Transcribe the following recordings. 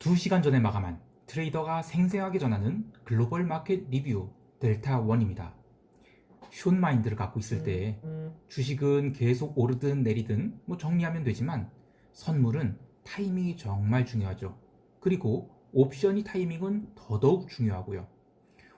2시간 전에 마감한 트레이더가 생생하게 전하는 글로벌 마켓 리뷰 델타1입니다. 숏 마인드를 갖고 있을 때 주식은 계속 오르든 내리든 정리하면 되지만 선물은 타이밍이 정말 중요하죠. 그리고 옵션이 타이밍은 더더욱 중요하고요.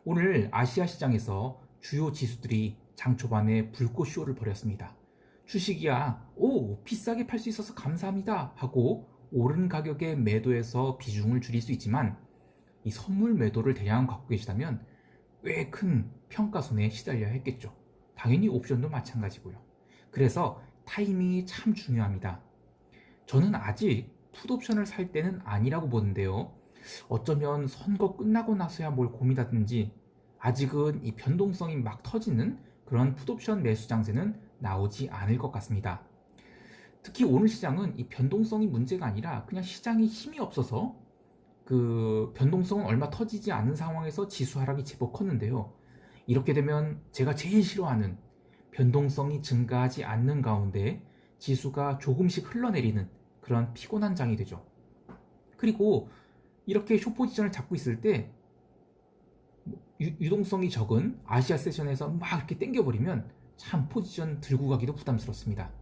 오늘 아시아 시장에서 주요 지수들이 장 초반에 불꽃쇼를 벌였습니다. 주식이야 비싸게 팔 수 있어서 감사합니다 하고 오른 가격에 매도해서 비중을 줄일 수 있지만 이 선물 매도를 대량 갖고 계시다면 꽤 큰 평가손에 시달려야 했겠죠. 당연히 옵션도 마찬가지고요. 그래서 타이밍이 참 중요합니다. 저는 아직 풋옵션을 살 때는 아니라고 보는데요. 어쩌면 선거 끝나고 나서야 뭘 고민하든지 아직은 이 변동성이 막 터지는 그런 풋옵션 매수 장세는 나오지 않을 것 같습니다. 특히 오늘 시장은 이 변동성이 문제가 아니라 그냥 시장이 힘이 없어서 그 변동성은 얼마 터지지 않는 상황에서 지수 하락이 제법 컸는데요. 이렇게 되면 제가 제일 싫어하는 변동성이 증가하지 않는 가운데 지수가 조금씩 흘러내리는 그런 피곤한 장이 되죠. 그리고 이렇게 숏 포지션을 잡고 있을 때 유동성이 적은 아시아 세션에서 막 이렇게 당겨버리면 참 포지션 들고 가기도 부담스럽습니다.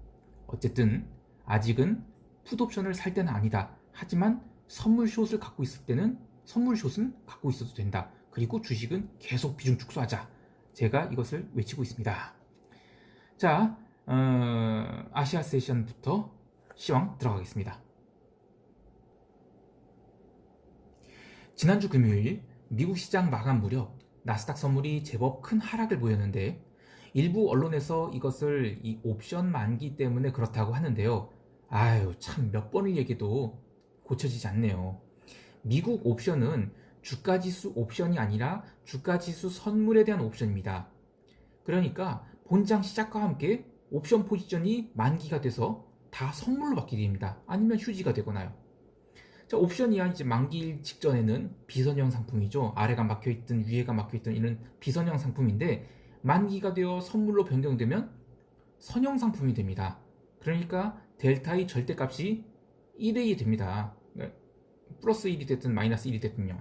어쨌든 아직은 풋옵션을 살 때는 아니다. 하지만 선물숏을 갖고 있을 때는 선물숏은 갖고 있어도 된다. 그리고 주식은 계속 비중 축소하자. 제가 이것을 외치고 있습니다. 자, 아시아 세션부터 시황 들어가겠습니다. 지난주 금요일 미국 시장 마감 무렵 나스닥 선물이 제법 큰 하락을 보였는데 일부 언론에서 이것을 이 옵션 만기 때문에 그렇다고 하는데요. 아유, 참 몇 번을 얘기해도 고쳐지지 않네요. 미국 옵션은 주가지수 옵션이 아니라 주가지수 선물에 대한 옵션입니다. 그러니까 본장 시작과 함께 옵션 포지션이 만기가 돼서 다 선물로 바뀌게 됩니다. 아니면 휴지가 되거나요. 자, 옵션이야 이제 만기 직전에는 비선형 상품이죠. 아래가 막혀있든 위에가 막혀있든 이런 비선형 상품인데 만기가 되어 선물로 변경되면 선형 상품이 됩니다. 그러니까 델타의 절대값이 1이 됩니다. 플러스 1이 됐든 마이너스 1이 됐든요.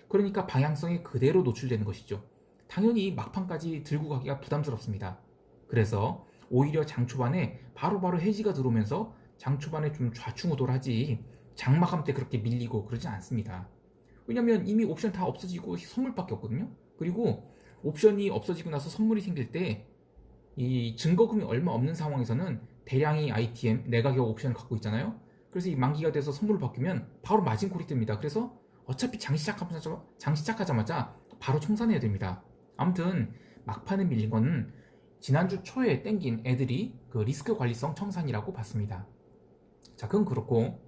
그러니까 방향성이 그대로 노출되는 것이죠. 당연히 막판까지 들고 가기가 부담스럽습니다. 그래서 오히려 장 초반에 바로바로 해지가 들어오면서 장 초반에 좀 좌충우돌하지 장마감 때 그렇게 밀리고 그러지 않습니다. 왜냐면 이미 옵션 다 없어지고 선물밖에 없거든요. 그리고 옵션이 없어지고 나서 선물이 생길 때 이 증거금이 얼마 없는 상황에서는 대량의 ITM 내가격 옵션을 갖고 있잖아요. 그래서 이 만기가 돼서 선물로 바뀌면 바로 마진콜이 뜹니다. 그래서 어차피 장 시작하자마자 바로 청산해야 됩니다. 아무튼 막판에 밀린 거는 지난주 초에 땡긴 애들이 그 리스크 관리성 청산이라고 봤습니다. 자, 그건 그렇고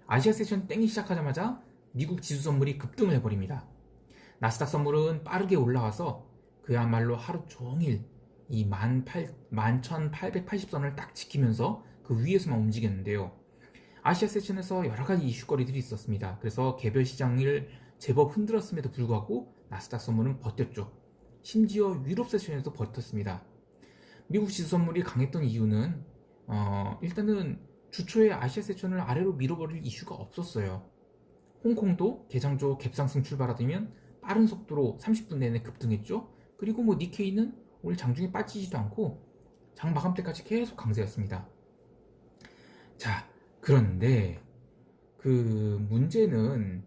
아시아 세션 땡기 시작하자마자 미국 지수 선물이 급등을 해버립니다. 나스닥 선물은 빠르게 올라와서 그야말로 하루 종일 이 11,880선을 딱 지키면서 그 위에서만 움직였는데요. 아시아 세션에서 여러 가지 이슈거리들이 있었습니다. 그래서 개별 시장을 제법 흔들었음에도 불구하고 나스닥 선물은 버텼죠. 심지어 유럽 세션에도 버텼습니다. 미국 지수 선물이 강했던 이유는 일단은 주초에 아시아 세션을 아래로 밀어버릴 이슈가 없었어요. 홍콩도 개장조 갭상승 출발하더면 빠른 속도로 30분 내내 급등했죠. 그리고 니케이는 오늘 장중에 빠지지도 않고 장 마감 때까지 계속 강세였습니다. 자, 그런데 그 문제는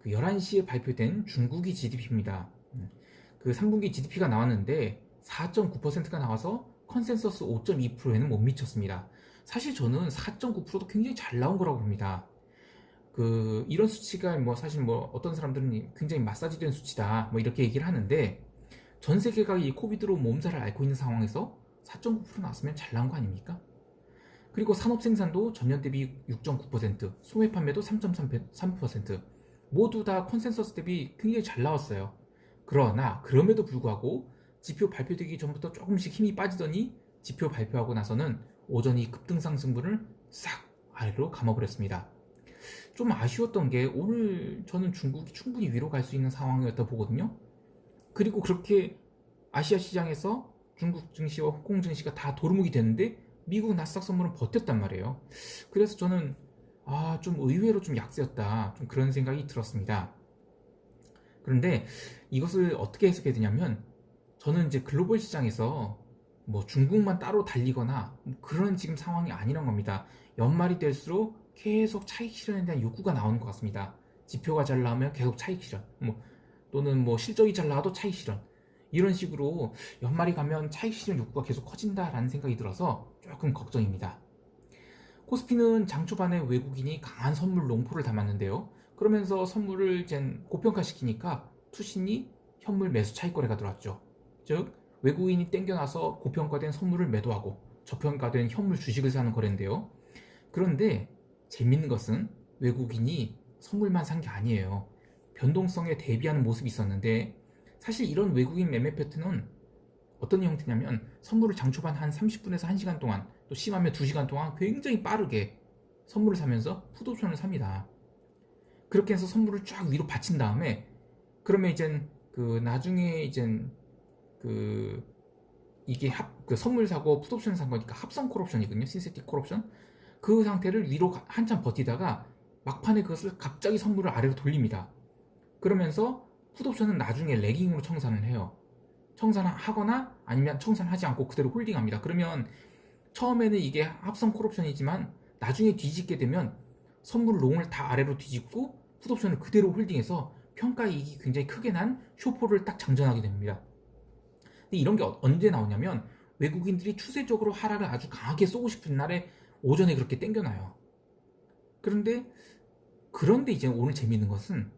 그 11시에 발표된 중국이 GDP입니다. 그 3분기 GDP가 나왔는데 4.9%가 나와서 컨센서스 5.2%에는 못 미쳤습니다. 사실 저는 4.9%도 굉장히 잘 나온 거라고 봅니다. 이런 수치가 사실 어떤 사람들은 굉장히 마사지된 수치다 이렇게 얘기를 하는데 전 세계가 이 코비드로 몸살을 앓고 있는 상황에서 4.9% 나왔으면 잘 나온 거 아닙니까? 그리고 산업 생산도 전년 대비 6.9%, 소매 판매도 3.3% 모두 다 컨센서스 대비 굉장히 잘 나왔어요. 그러나 그럼에도 불구하고 지표 발표되기 전부터 조금씩 힘이 빠지더니 지표 발표하고 나서는 오전이 급등상 승분을 싹 아래로 감아버렸습니다. 좀 아쉬웠던 게 오늘 저는 중국이 충분히 위로 갈 수 있는 상황이었다 보거든요. 그리고 그렇게 아시아 시장에서 중국 증시와 홍콩 증시가 다 도루묵이 됐는데 미국 나스닥 선물은 버텼단 말이에요. 그래서 저는 좀 의외로 좀 약세였다. 좀 그런 생각이 들었습니다. 그런데 이것을 어떻게 해석해야 되냐면, 저는 이제 글로벌 시장에서 뭐 중국만 따로 달리거나 뭐 그런 지금 상황이 아니란 겁니다. 연말이 될수록 계속 차익 실현에 대한 욕구가 나오는 것 같습니다. 지표가 잘 나오면 계속 차익 실현, 또는 뭐 실적이 잘 나와도 차익 실현. 이런 식으로 연말이 가면 차익 실현 욕구가 계속 커진다라는 생각이 들어서 조금 걱정입니다. 코스피는 장 초반에 외국인이 강한 선물 롱포를 담았는데요. 그러면서 선물을 이제 고평가시키니까 투신이 현물 매수 차익 거래가 들어왔죠. 즉 외국인이 땡겨놔서 고평가된 선물을 매도하고 저평가된 현물 주식을 사는 거래인데요. 그런데 재밌는 것은 외국인이 선물만 산 게 아니에요. 변동성에 대비하는 모습이 있었는데, 사실 이런 외국인 매매 패턴은 어떤 형태냐면, 선물을 장초반 한 30분에서 1시간 동안, 또 심하면 2시간 동안 굉장히 빠르게 선물을 사면서 풋옵션을 삽니다. 그렇게 해서 선물을 쫙 위로 받친 다음에, 그러면 이젠 나중에 이젠 그 이게 그 선물 사고 풋옵션 산 거니까 합성 콜옵션이거든요. 신세틱 콜옵션. 그 상태를 위로 한참 버티다가 막판에 그것을 갑자기 선물을 아래로 돌립니다. 그러면서 풋옵션은 나중에 레깅으로 청산을 해요. 청산하거나 아니면 청산하지 않고 그대로 홀딩합니다. 그러면 처음에는 이게 합성 콜옵션이지만 나중에 뒤집게 되면 선물 롱을 다 아래로 뒤집고 풋옵션을 그대로 홀딩해서 평가 이익이 굉장히 크게 난 쇼포를 딱 장전하게 됩니다. 근데 이런 게 언제 나오냐면, 외국인들이 추세적으로 하락을 아주 강하게 쏘고 싶은 날에 오전에 그렇게 땡겨놔요. 그런데 이제 오늘 재미있는 것은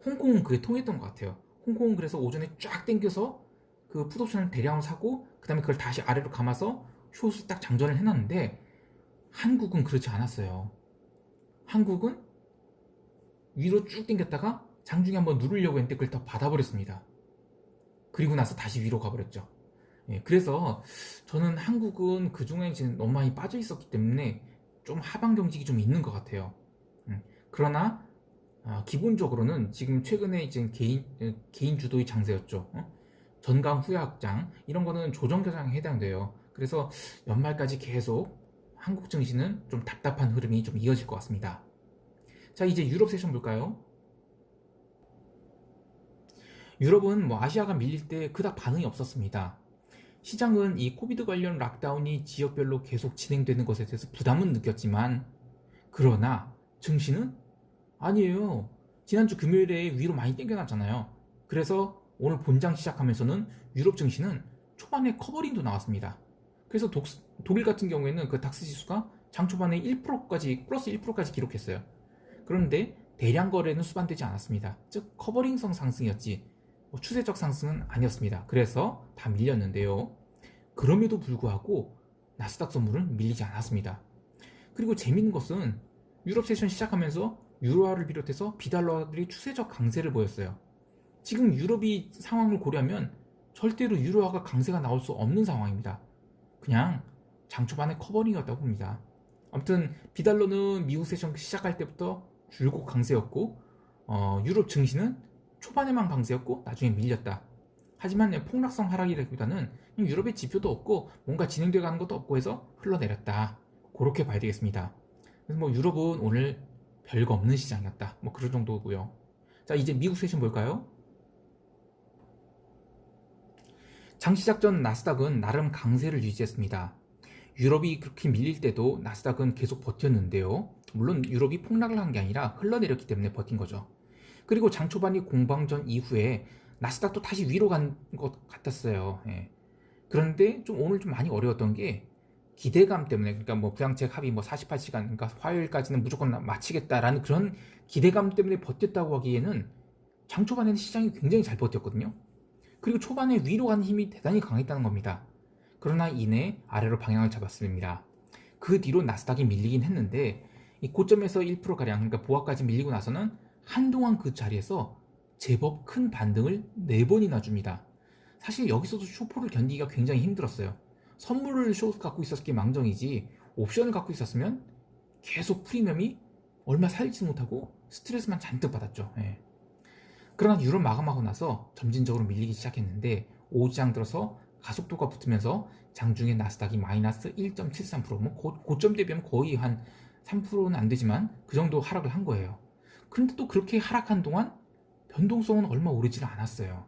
홍콩은 그게 통했던 것 같아요. 홍콩은 그래서 오전에 쫙 땡겨서 그 풋옵션을 대량으로 사고 그 다음에 그걸 다시 아래로 감아서 숏을 딱 장전을 해놨는데, 한국은 그렇지 않았어요. 한국은 위로 쭉 당겼다가 장중에 한번 누르려고 했는데 그걸 다 받아버렸습니다. 그리고 나서 다시 위로 가버렸죠. 그래서 저는 한국은 그중에 지금 너무 많이 빠져 있었기 때문에 좀 하방 경직이 좀 있는 것 같아요. 그러나 기본적으로는 지금 최근에 이제 개인 주도의 장세였죠. 전강 후에 확장 이런 거는 조정 겨장에 해당돼요. 그래서 연말까지 계속 한국 증시는 좀 답답한 흐름이 좀 이어질 것 같습니다. 자, 이제 유럽 세션 볼까요? 유럽은 뭐 아시아가 밀릴 때 그닥 반응이 없었습니다. 시장은 이 코비드 관련 락다운이 지역별로 계속 진행되는 것에 대해서 부담은 느꼈지만, 그러나 증시는 아니에요. 지난주 금요일에 위로 많이 땡겨놨잖아요. 그래서 오늘 본장 시작하면서는 유럽 증시는 초반에 커버링도 나왔습니다. 그래서 독일 같은 경우에는 그 닥스 지수가 장 초반에 1%까지 플러스 1%까지 기록했어요. 그런데 대량 거래는 수반되지 않았습니다. 즉 커버링성 상승이었지 추세적 상승은 아니었습니다. 그래서 다 밀렸는데요. 그럼에도 불구하고 나스닥 선물은 밀리지 않았습니다. 그리고 재밌는 것은 유럽 세션 시작하면서 유로화를 비롯해서 비달러들이 추세적 강세를 보였어요. 지금 유럽이 상황을 고려하면 절대로 유로화가 강세가 나올 수 없는 상황입니다. 그냥 장 초반에 커버링이었다고 봅니다. 아무튼 비달러는 미국 세션 시작할 때부터 줄곧 강세였고, 유럽 증시는 초반에만 강세였고 나중에 밀렸다. 하지만 폭락성 하락이라기보다는 유럽의 지표도 없고 뭔가 진행되어 가는 것도 없고 해서 흘러내렸다. 그렇게 봐야 되겠습니다. 그래서 뭐 유럽은 오늘 별거 없는 시장이었다. 뭐 그런 정도고요. 자, 이제 미국 세션 볼까요? 장 시작 전 나스닥은 나름 강세를 유지했습니다. 유럽이 그렇게 밀릴 때도 나스닥은 계속 버텼는데요. 물론 유럽이 폭락을 한 게 아니라 흘러내렸기 때문에 버틴 거죠. 그리고 장 초반이 공방전 이후에 나스닥도 다시 위로 간 것 같았어요. 그런데 오늘 좀 많이 어려웠던 게 기대감 때문에, 그러니까 뭐 부양책 합의 뭐 48시간, 그러니까 화요일까지는 무조건 마치겠다라는 그런 기대감 때문에 버텼다고 하기에는 장 초반에는 시장이 굉장히 잘 버텼거든요. 그리고 초반에 위로 가는 힘이 대단히 강했다는 겁니다. 그러나 이내 아래로 방향을 잡았습니다. 그 뒤로 나스닥이 밀리긴 했는데 이 고점에서 1%가량, 그러니까 보합까지 밀리고 나서는 한동안 그 자리에서 제법 큰 반등을 4번이나 줍니다. 사실 여기서도 쇼포를 견디기가 굉장히 힘들었어요. 선물을 숏 갖고 있었기 망정이지 옵션을 갖고 있었으면 계속 프리미엄이 얼마 살지 못하고 스트레스만 잔뜩 받았죠. 그러나 유럽 마감하고 나서 점진적으로 밀리기 시작했는데 5장 들어서 가속도가 붙으면서 장중에 나스닥이 마이너스 1.73%, 뭐 고점 대비하면 거의 한 3%는 안 되지만 그 정도 하락을 한 거예요. 그런데 또 그렇게 하락한 동안 변동성은 얼마 오르지를 않았어요.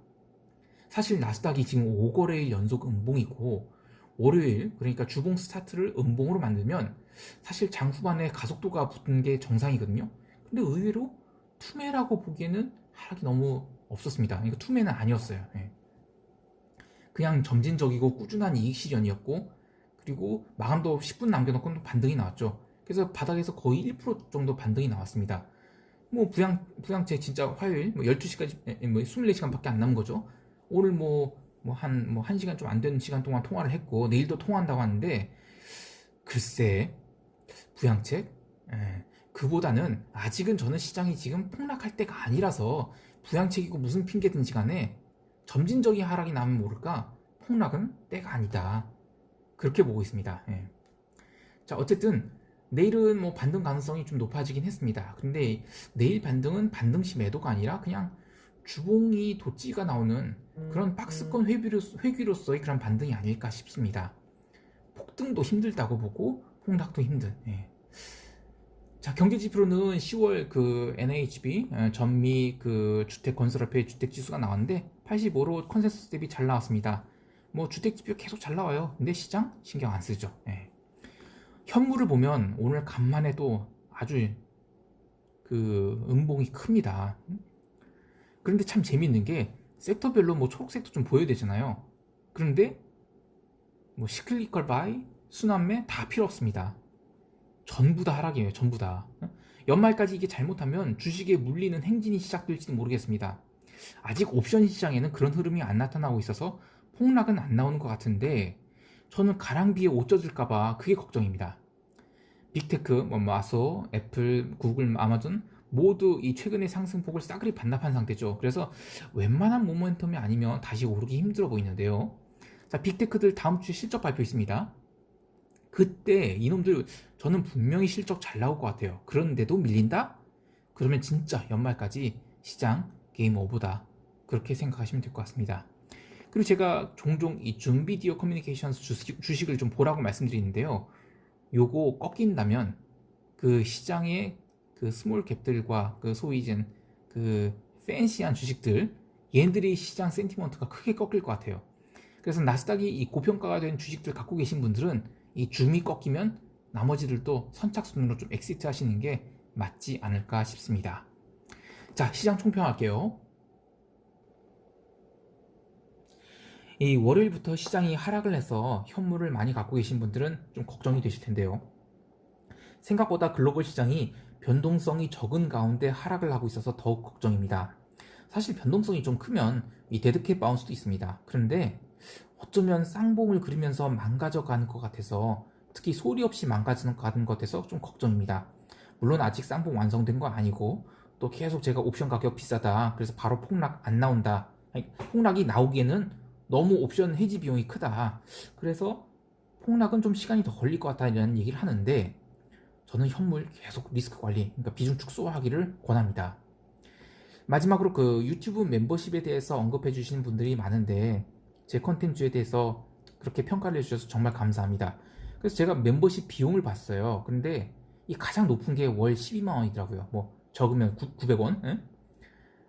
사실 나스닥이 지금 5거래일 연속 음봉이고 월요일, 그러니까 주봉 스타트를 음봉으로 만들면 사실 장 후반에 가속도가 붙는 게 정상이거든요. 근데 의외로 투매라고 보기에는 하락이 너무 없었습니다. 그러니까 투매는 아니었어요. 예. 그냥 점진적이고 꾸준한 이익 실현이었고, 그리고 마감도 10분 남겨놓고 또 반등이 나왔죠. 그래서 바닥에서 거의 1% 정도 반등이 나왔습니다. 뭐 부양채 진짜 화요일 뭐 12시까지 뭐 24시간밖에 안 남은 거죠. 오늘 한 1시간 좀 안 되는 시간 동안 통화를 했고 내일도 통화한다고 하는데, 글쎄 부양책, 그보다는 아직은 저는 시장이 지금 폭락할 때가 아니라서 부양책이고 무슨 핑계든지 간에 점진적인 하락이 나면 모를까 폭락은 때가 아니다, 그렇게 보고 있습니다. 예. 자, 어쨌든 내일은 뭐 반등 가능성이 좀 높아지긴 했습니다. 근데 내일 반등은 반등시 매도가 아니라 그냥 주봉이 도찌가 나오는 그런 박스권 회귀로서의 그런 반등이 아닐까 싶습니다. 폭등도 힘들다고 보고 폭락도 힘든. 예. 자, 경제 지표로는 10월 그 NHB 전미 그 주택 건설업체 주택 지수가 나왔는데 85로 컨센서스 대비 잘 나왔습니다. 뭐 주택 지표 계속 잘 나와요. 근데 시장 신경 안 쓰죠. 예. 현물을 보면 오늘 간만에 또 아주 그 음봉이 큽니다. 그런데 참 재밌는 게 섹터별로 뭐 초록색도 좀 보여야 되잖아요. 그런데 뭐 시클리컬 바이, 순환매 다 필요 없습니다. 전부 다 하락이에요. 전부 다. 연말까지 이게 잘못하면 주식에 물리는 행진이 시작될지도 모르겠습니다. 아직 옵션 시장에는 그런 흐름이 안 나타나고 있어서 폭락은 안 나오는 것 같은데, 저는 가랑비에 옷 젖을까봐 그게 걱정입니다. 빅테크, 뭐 마소, 애플, 구글, 아마존 모두 이 최근의 상승폭을 싸그리 반납한 상태죠. 그래서 웬만한 모멘텀이 아니면 다시 오르기 힘들어 보이는데요. 자, 빅테크들 다음 주에 실적 발표 있습니다. 그때 이놈들 저는 분명히 실적 잘 나올 것 같아요. 그런데도 밀린다? 그러면 진짜 연말까지 시장 게임 오버다, 그렇게 생각하시면 될 것 같습니다. 그리고 제가 종종 이 줌비디오 커뮤니케이션스 주식을 좀 보라고 말씀드리는데요. 요거 꺾인다면 그 시장의 그 스몰 캡들과 그 소위 이젠 그 팬시한 주식들, 얘네들이 시장 센티먼트가 크게 꺾일 것 같아요. 그래서 나스닥이 이 고평가가 된 주식들 갖고 계신 분들은 이 줌이 꺾이면 나머지들도 선착순으로 좀 엑시트 하시는 게 맞지 않을까 싶습니다. 자, 시장 총평할게요. 이 월요일부터 시장이 하락을 해서 현물을 많이 갖고 계신 분들은 좀 걱정이 되실 텐데요. 생각보다 글로벌 시장이 변동성이 적은 가운데 하락을 하고 있어서 더욱 걱정입니다. 사실 변동성이 좀 크면 이 데드캣 바운스도 있습니다. 그런데 어쩌면 쌍봉을 그리면서 망가져가는 것 같아서, 특히 소리 없이 망가지는 것 같아서 좀 걱정입니다. 물론 아직 쌍봉 완성된 거 아니고 또 계속 제가 옵션 가격 비싸다, 그래서 바로 폭락 안 나온다, 아니, 폭락이 나오기에는 너무 옵션 해지 비용이 크다, 그래서 폭락은 좀 시간이 더 걸릴 것 같다는 얘기를 하는데, 저는 현물 계속 리스크 관리, 그러니까 비중 축소하기를 권합니다. 마지막으로 그 유튜브 멤버십에 대해서 언급해 주시는 분들이 많은데 제 컨텐츠에 대해서 그렇게 평가를 해주셔서 정말 감사합니다. 그래서 제가 멤버십 비용을 봤어요. 근데 이 가장 높은 게 월 12만 원이더라고요. 뭐 적으면 900원. 응?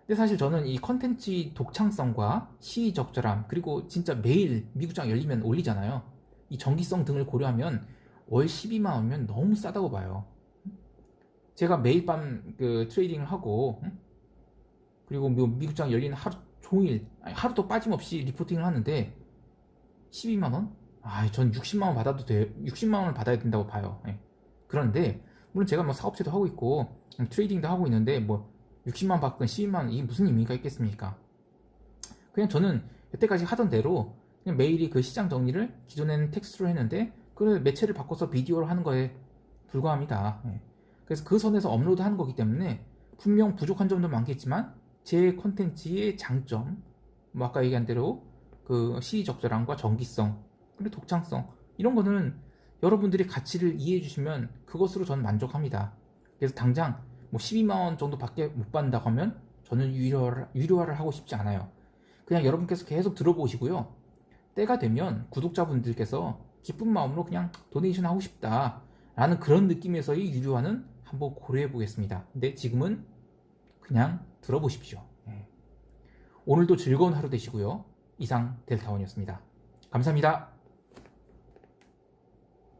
근데 사실 저는 이 컨텐츠 독창성과 시의적절함, 그리고 진짜 매일 미국장 열리면 올리잖아요. 이 정기성 등을 고려하면 월 12만 원이면 너무 싸다고 봐요. 제가 매일 밤 그 트레이딩을 하고, 그리고 미국장 열리는 하루 종일, 하루도 빠짐없이 리포팅을 하는데 12만 원? 전 60만 원 받아도 돼. 60만 원을 받아야 된다고 봐요. 예. 그런데 물론 제가 뭐 사업체도 하고 있고 트레이딩도 하고 있는데 뭐 60만 원 받건 12만 원, 이게 무슨 의미가 있겠습니까? 그냥 저는 여태까지 하던 대로 그냥 매일이 그 시장 정리를 기존에는 텍스트로 했는데 그 매체를 바꿔서 비디오로 하는 거에 불과합니다. 예. 그래서 그 선에서 업로드 하는 거기 때문에 분명 부족한 점도 많겠지만 제 컨텐츠의 장점, 뭐 아까 얘기한 대로 그 시의적절함과 정기성, 그리고 독창성, 이런 거는 여러분들이 가치를 이해해 주시면 그것으로 저는 만족합니다. 그래서 당장 뭐 12만 원 정도밖에 못 받는다고 하면 저는 유료화를 하고 싶지 않아요. 그냥 여러분께서 계속 들어보시고요. 때가 되면 구독자분들께서 기쁜 마음으로 그냥 도네이션 하고 싶다, 라는 그런 느낌에서의 유료화는 한번 고려해 보겠습니다. 근데 지금은 그냥 들어보십시오. 오늘도 즐거운 하루 되시고요. 이상 델타원이었습니다. 감사합니다.